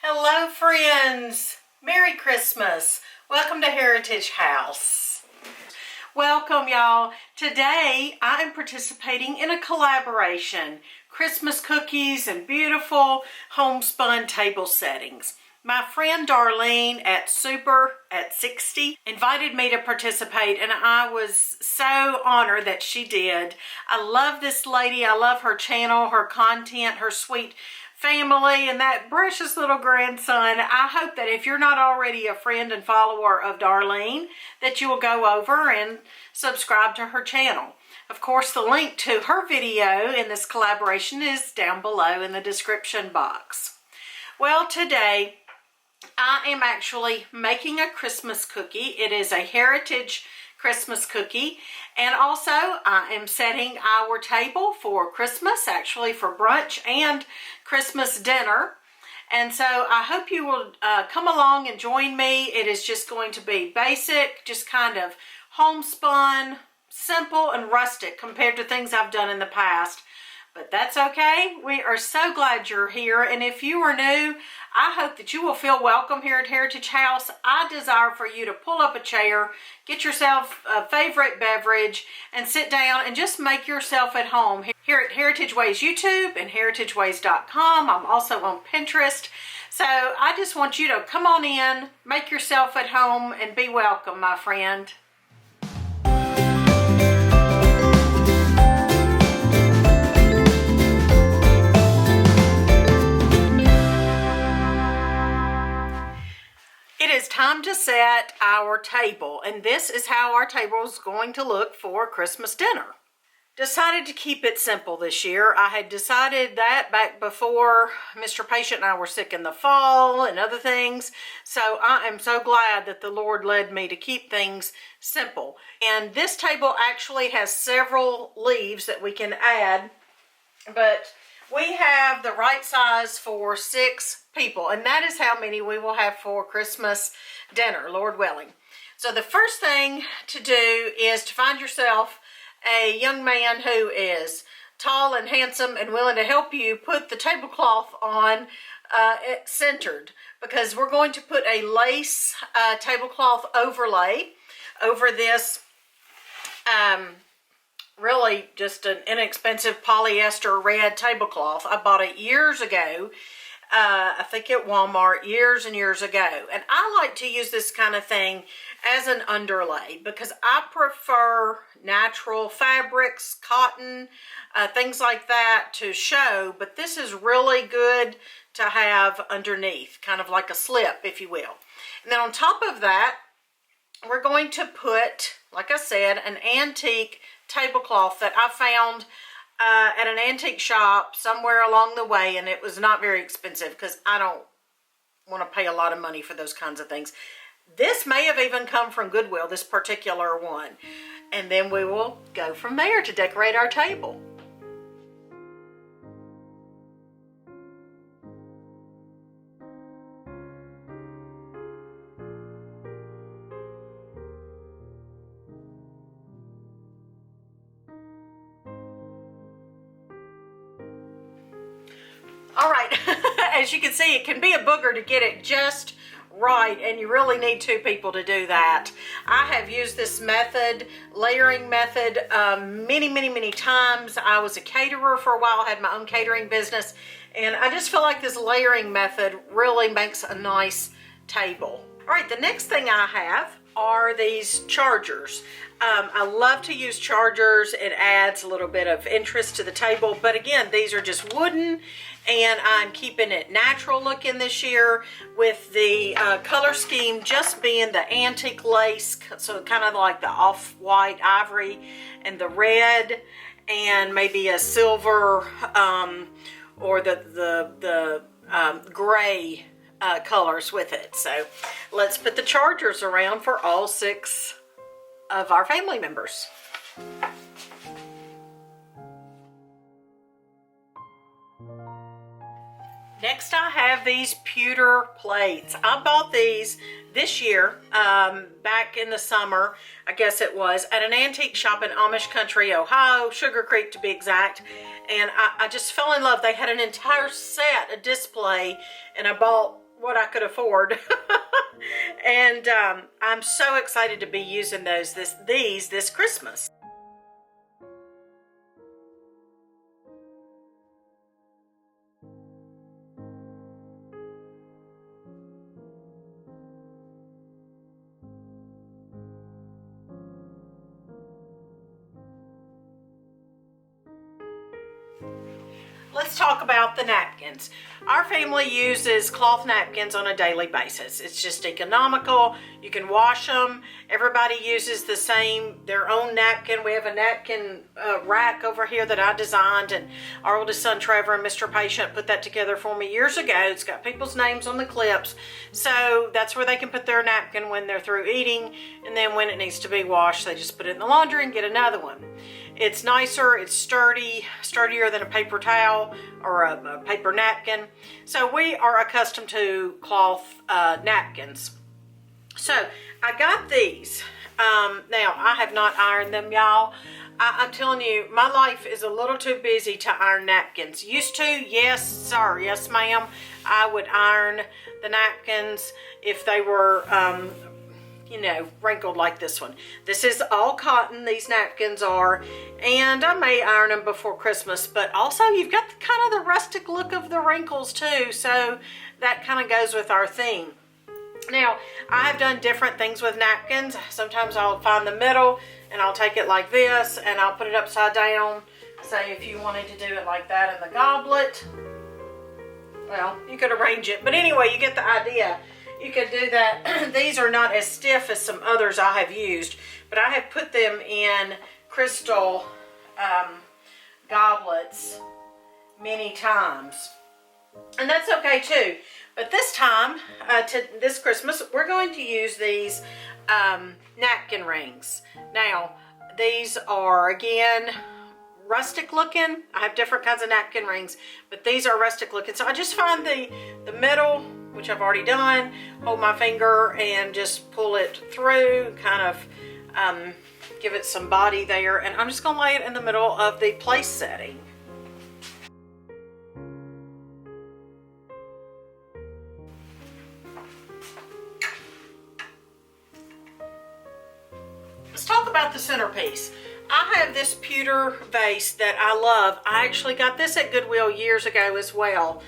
Hello friends, Merry Christmas. Welcome to Heritage House. Welcome y'all. Today I am participating in a collaboration, Christmas cookies and beautiful homespun table settings. My friend Darlene at Super at 60 invited me to participate, and I was so honored that she did. I love this lady. I love her channel, her content, her sweet family, and that precious little grandson. I hope that if you're not already a friend and follower of Darlene, that you will go over and subscribe to her channel. Of course, the link to her video in this collaboration is down below in the description box. Well, today I am actually making a Christmas cookie. It is a heritage Christmas cookie, and also I am setting our table for Christmas, actually for brunch and Christmas dinner. And so I hope you will come along and join me. It is just going to be basic, just kind of homespun, simple and rustic compared to things I've done in the past. But that's okay. We are so glad you're here. And if you are new, I hope that you will feel welcome here at Heritage House. I desire for you to pull up a chair, get yourself a favorite beverage, and sit down and just make yourself at home. Here at Heritage Ways YouTube and heritageways.com. I'm also on Pinterest. So I just want you to come on in, make yourself at home, and be welcome, my friend. It is time to set our table, and this is how our table is going to look for Christmas dinner. Decided to keep it simple this year. I had decided that back before Mr. Patient and I were sick in the fall and other things. So I am so glad that the Lord led me to keep things simple. And this table actually has several leaves that we can add, but we have the right size for 6 people, and that is how many we will have for Christmas dinner, Lord willing. So the first thing to do is to find yourself a young man who is tall and handsome and willing to help you put the tablecloth on centered, because we're going to put a lace tablecloth overlay over this really just an inexpensive polyester red tablecloth. I bought it years ago, I think at Walmart, years and years ago. And I like to use this kind of thing as an underlay because I prefer natural fabrics, cotton, things like that to show. But this is really good to have underneath, kind of like a slip, if you will. And then on top of that, we're going to put, like I said, an antique tablecloth that I found at an antique shop somewhere along the way, and it was not very expensive because I don't want to pay a lot of money for those kinds of things. This may have even come from Goodwill, this particular one. And then we will go from there to decorate our table. All right, as you can see, it can be a booger to get it just right, and you really need 2 people to do that. I have used this method, layering method, many times. I was a caterer for a while, had my own catering business, and I just feel like this layering method really makes a nice table. All right, the next thing I have are these chargers. I love to use chargers. It adds a little bit of interest to the table, but again, these are just wooden, and I'm keeping it natural looking this year with the color scheme just being the antique lace, so kind of like the off-white ivory and the red and maybe a silver or the gray colors with it. So let's put the chargers around for all 6 of our family members. Next I have these pewter plates. I bought these this year, back in the summer, I guess it was, at an antique shop in Amish Country, Ohio, Sugar Creek to be exact. And I just fell in love. They had an entire set, a display, and I bought what I could afford. And I'm so excited to be using these this Christmas. Let's talk about the napkins. Our family uses cloth napkins on a daily basis. It's just economical. You can wash them. Everybody uses their own napkin. We have a napkin rack over here that I designed, and our oldest son Trevor and Mr. Patient put that together for me years ago. It's got people's names on the clips, so that's where they can put their napkin when they're through eating, and then when it needs to be washed, they just put it in the laundry and get another one. It's nicer, it's sturdier than a paper towel or a paper napkin. So we are accustomed to cloth napkins. So I got these. Now, I have not ironed them, y'all. I'm telling you, my life is a little too busy to iron napkins. Used to, yes sir, yes ma'am. I would iron the napkins if they were you know, wrinkled like this one. This is all cotton, these napkins are, and I may iron them before Christmas, but also you've got kind of the rustic look of the wrinkles too, so that kind of goes with our theme. Now, I have done different things with napkins. Sometimes I'll find the middle and I'll take it like this and I'll put it upside down. Say if you wanted to do it like that in the goblet, well, you could arrange it, but anyway, you get the idea. You can do that. These are not as stiff as some others I have used, but I have put them in crystal goblets many times. And that's okay too. But this time, this Christmas, we're going to use these napkin rings. Now, these are, again, rustic looking. I have different kinds of napkin rings, but these are rustic looking. So I just find the middle, which I've already done, hold my finger and just pull it through, kind of give it some body there, and I'm just gonna lay it in the middle of the place setting. Let's talk about the centerpiece. I have this pewter vase that I love. I actually got this at Goodwill years ago as well.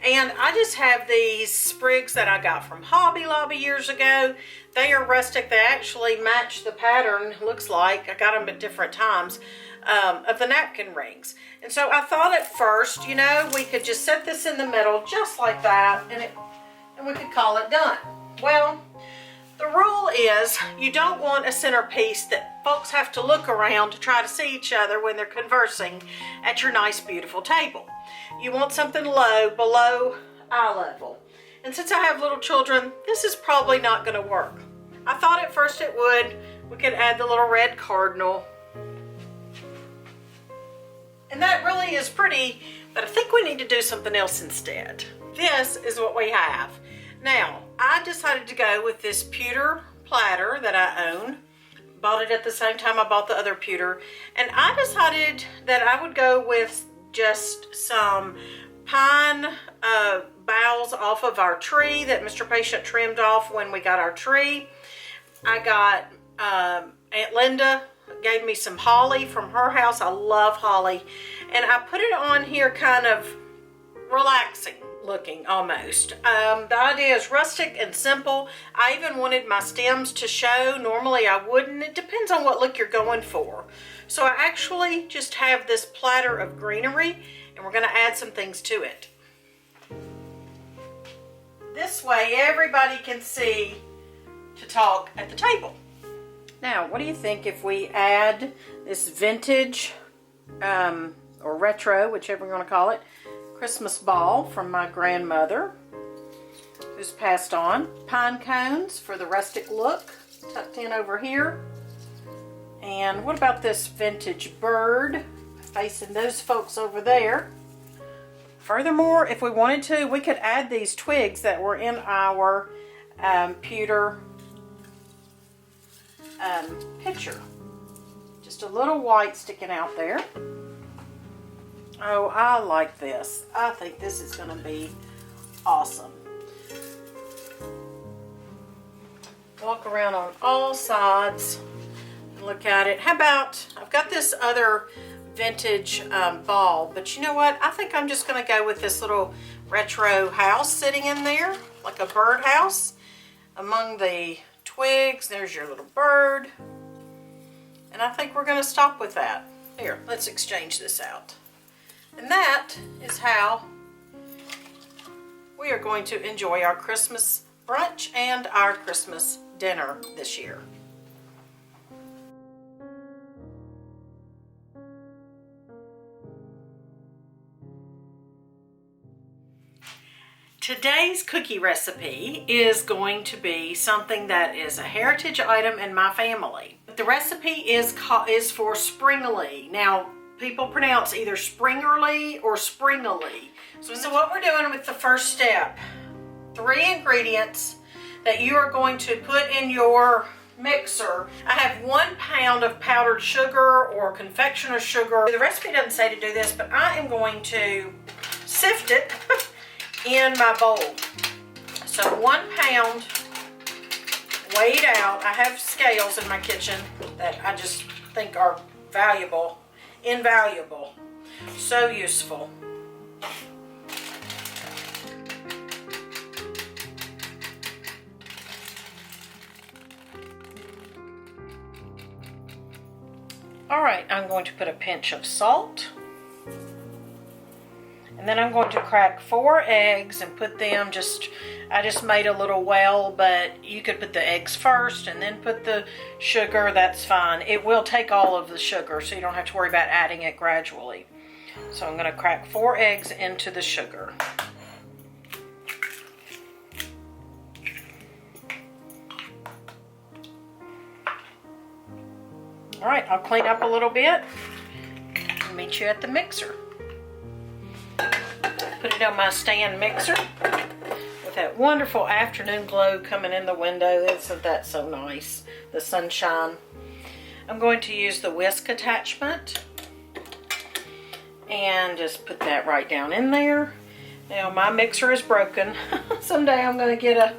And I just have these sprigs that I got from Hobby Lobby years ago. They are rustic. They actually match the pattern, looks like. I got them at different times, of the napkin rings. And so I thought at first, you know, we could just set this in the middle just like that, and we could call it done. Well, the rule is you don't want a centerpiece that folks have to look around to try to see each other when they're conversing at your nice, beautiful table. You want something low, below eye level. And since I have little children, this is probably not going to work. I thought at first it would. We could add the little red cardinal. And that really is pretty, but I think we need to do something else instead. This is what we have. Now, I decided to go with this pewter platter that I own. Bought it at the same time I bought the other pewter. And I decided that I would go with just some pine boughs off of our tree that Mr. Patient trimmed off when we got our tree. I got Aunt Linda gave me some holly from her house. I love holly. And I put it on here kind of relaxing looking almost. The idea is rustic and simple. I even wanted my stems to show. Normally I wouldn't. It depends on what look you're going for. So I actually just have this platter of greenery, and we're going to add some things to it. This way everybody can see to talk at the table. Now, what do you think if we add this vintage or retro, whichever you want to call it, Christmas ball from my grandmother who's passed on. Pine cones for the rustic look tucked in over here. And what about this vintage bird facing those folks over there? Furthermore, if we wanted to, we could add these twigs that were in our pewter pitcher. Just a little white sticking out there. Oh, I like this. I think this is going to be awesome. walk around on all sides and look at it. How about, I've got this other vintage ball, but you know what? I think I'm just going to go with this little retro house sitting in there, like a bird house among the twigs. There's your little bird. And I think we're going to stop with that. Here, let's exchange this out. And that is how we are going to enjoy our Christmas brunch and our Christmas dinner this year. Today's cookie recipe is going to be something that is a heritage item in my family. The recipe is for Springele. Now, people pronounce either Springerle or Springele. So what we're doing with the first step, 3 ingredients that you are going to put in your mixer. I have 1 pound of powdered sugar or confectioner sugar. The recipe doesn't say to do this, but I am going to sift it in my bowl. So 1 pound weighed out. I have scales in my kitchen that I just think are valuable, invaluable, so useful. All right, I'm going to put a pinch of salt. And then I'm going to crack 4 eggs and put them I just made a little well, but you could put the eggs first and then put the sugar, that's fine. It will take all of the sugar, so you don't have to worry about adding it gradually. So I'm going to crack 4 eggs into the sugar. All right, I'll clean up a little bit and meet you at the mixer. Put it on my stand mixer with that wonderful afternoon glow coming in the window. Isn't that so nice? The sunshine. I'm going to use the whisk attachment and just put that right down in there. Now my mixer is broken. Someday I'm going to get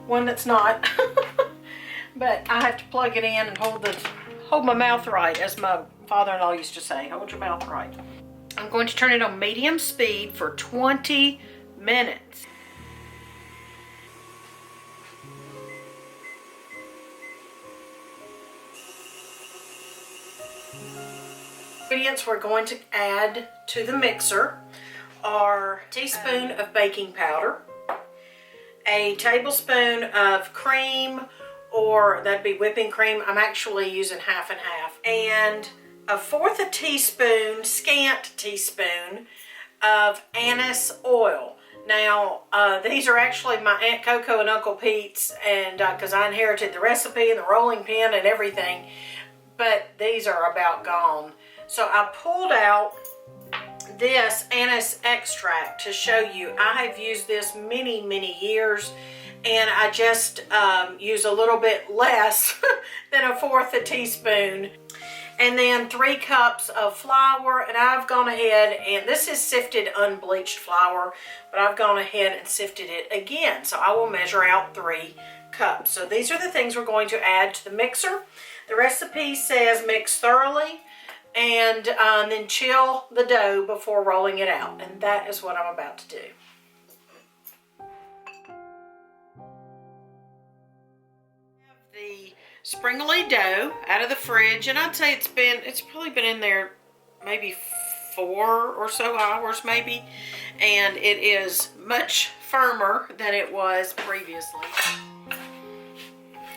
one that's not. But I have to plug it in and hold my mouth right, as my father-in-law used to say. Hold your mouth right. I'm going to turn it on medium speed for 20 minutes. Ingredients we're going to add to the mixer are a teaspoon of baking powder, a tablespoon of cream, or that'd be whipping cream. I'm actually using half and half, and 1/4 teaspoon, scant teaspoon of anise oil. Now, these are actually my Aunt Coco and Uncle Pete's, and because I inherited the recipe and the rolling pin and everything, but these are about gone. So I pulled out this anise extract to show you. I have used this many, many years, and I just use a little bit less than 1/4 teaspoon. And then 3 cups of flour, and I've gone ahead, and this is sifted unbleached flour, but I've gone ahead and sifted it again. So I will measure out 3 cups. So these are the things we're going to add to the mixer. The recipe says mix thoroughly and then chill the dough before rolling it out. And that is what I'm about to do. The Springele dough out of the fridge, and I'd say it's probably been in there maybe 4 or so hours maybe, and it is much firmer than it was previously.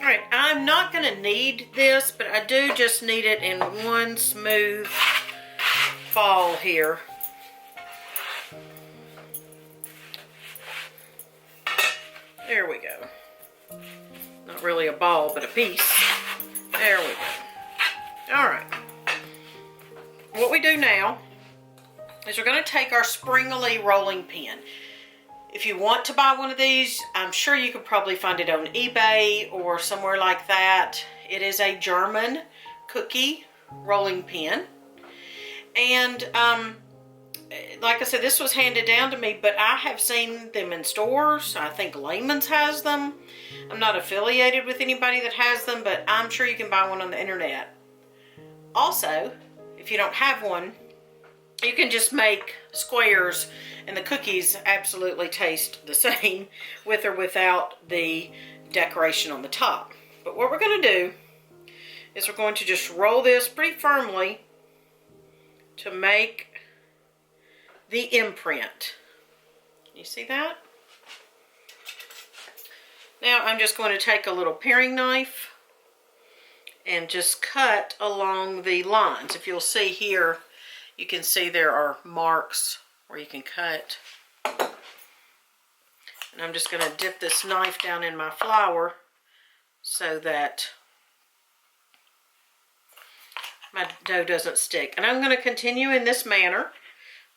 All right, I'm not going to knead this, but I do just knead it in one smooth fall here. There we go. Not really a ball, but a piece. There we go. All right. What we do now is we're going to take our Springele rolling pin. If you want to buy one of these, I'm sure you could probably find it on eBay or somewhere like that. It is a German cookie rolling pin. And like I said, this was handed down to me, but I have seen them in stores. I think Layman's has them. I'm not affiliated with anybody that has them, but I'm sure you can buy one on the internet. Also, if you don't have one, you can just make squares, and the cookies absolutely taste the same with or without the decoration on the top. But what we're going to do is we're going to just roll this pretty firmly to make the imprint. You see that? Now I'm just going to take a little paring knife and just cut along the lines. If you'll see here, you can see there are marks where you can cut. And I'm just going to dip this knife down in my flour so that my dough doesn't stick. And I'm going to continue in this manner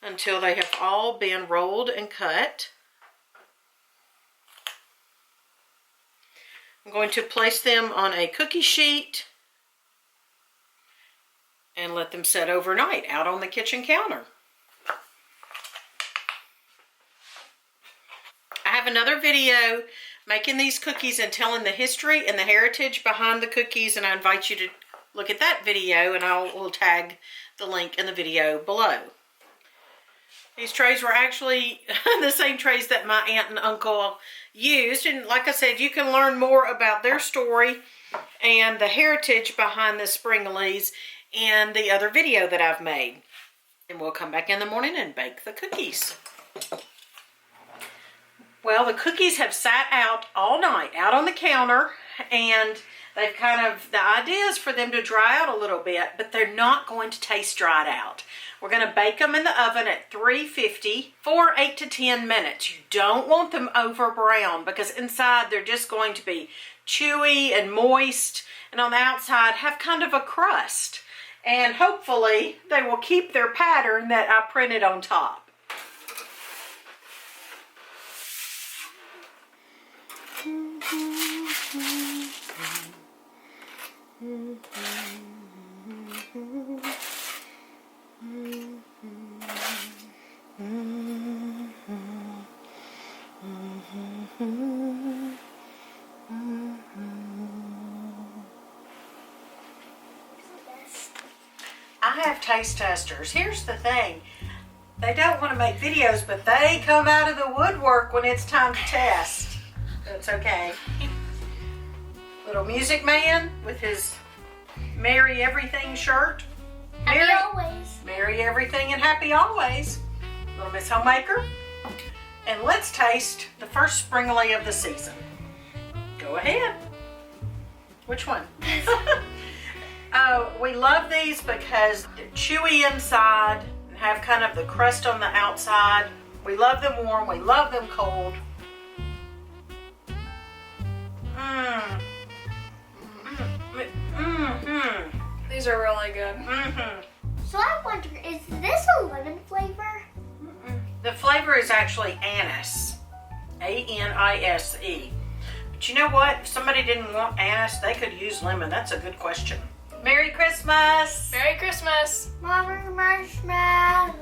until they have all been rolled and cut. I'm going to place them on a cookie sheet and let them set overnight out on the kitchen counter. I have another video making these cookies and telling the history and the heritage behind the cookies, and I invite you to look at that video, and I will tag the link in the video below. These trays were actually the same trays that my aunt and uncle used, and like I said, you can learn more about their story and the heritage behind the Springeles in the other video that I've made. And we'll come back in the morning and bake the cookies. Well, the cookies have sat out all night, out on the counter, and they've the idea is for them to dry out a little bit, but they're not going to taste dried out. We're going to bake them in the oven at 350 for 8 to 10 minutes. You don't want them over brown because inside they're just going to be chewy and moist, and on the outside have kind of a crust. And hopefully they will keep their pattern that I printed on top. I have taste testers. Here's the thing. They don't want to make videos, but they come out of the woodwork when it's time to test. That's okay. Little music man with his Merry Everything shirt. Happy always. Merry Everything and Happy Always. Little Miss Homemaker. And let's taste the first Springele of the season. Go ahead. Which one? We love these because they're chewy inside and have kind of the crust on the outside. We love them warm. We love them cold. These are really good. So I wonder, is this a lemon flavor? The flavor is actually anise. A-N-I-S-E. But you know what? If somebody didn't want anise, they could use lemon. That's a good question. Merry Christmas! Merry Christmas! Merry Marshmallow.